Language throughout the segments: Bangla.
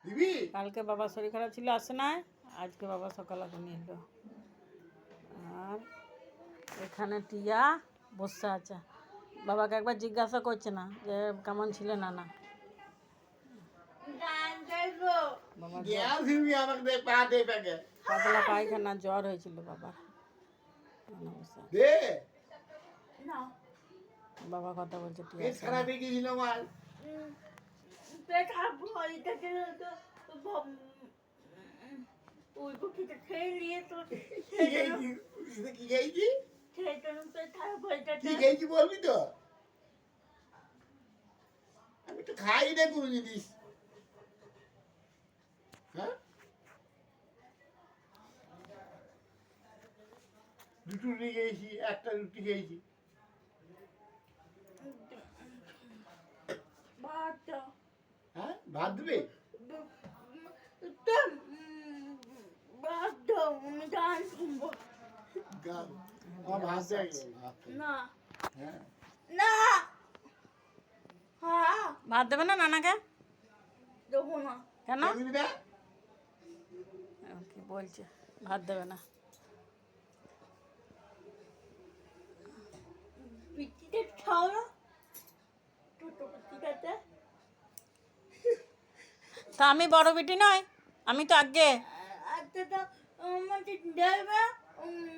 দিবি? কালকে বাবার শরীর খারাপ ছিল আসে নাই, আজকে বাবা সকালে নিয়ে এলো। আর এখানে টিয়া বসে আছে, বাবাকে একবার জিজ্ঞাসা করছে না যে কেমন ছিলে নানা। বাবার গ্যাস দিবি আমাকে দে, পা দে প্যাকে। পাতলা পায়খানা জ্বর হয়েছিল বাবার। এখানে বসে আছে। দে। বাবা কথা বলছে টিয়া পেট খারাপ হয়ে গেছিল আমার। পেট খারাপ হয়ে গেছিল তো ওই বুকিটা খেয়ে নিয়ে তো কি খেয়েছি? কি খেয়েছি? সেই জন্য পেট খারাপ হয়ে কি গেছে। খেয়েছি বলবি তো? আমি তো খাই না কোনো জিনিস। হ্যাঁ? দুটো রুটি খেয়েছি, একটা রুটি খেয়েছি। ভাত দাও। হ্যাঁ, ভাত দেবে? ভাত দাও, আমি গান শুনবো। গান। আমার ভাত দেয় ভাত খাই। না হ্যাঁ। না হ্যাঁ ভাত দেবে না নানাকে? দেবো না। কেন? দিবি না? কি বলছে ভাত দেবে না? পিঠিতে খাও না, ছোটো পিঠিটাতে। তা আমি বড় বেটি নয়? আমি তো আগে। আচ্ছা তো আমাকে দেবে,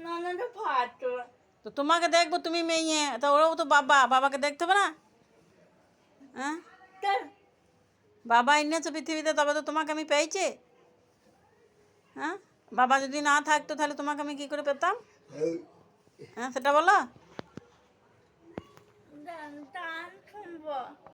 নানাটা ভাত দেবে। তো তোমাকে দেখবো, তুমি মেয়ে, তা ওরাও তো বাবা, বাবাকে দেখতে হবে না? হ্যাঁ, তা বাবা এনেছে পৃথিবীতে, তবে তো তোমাকে আমি পেয়েছি। হ্যাঁ, বাবা যদি না থাকতো তাহলে তোমাকে আমি কি করে পেতাম? হ্যাঁ, সেটা বলো। গান শুনবো।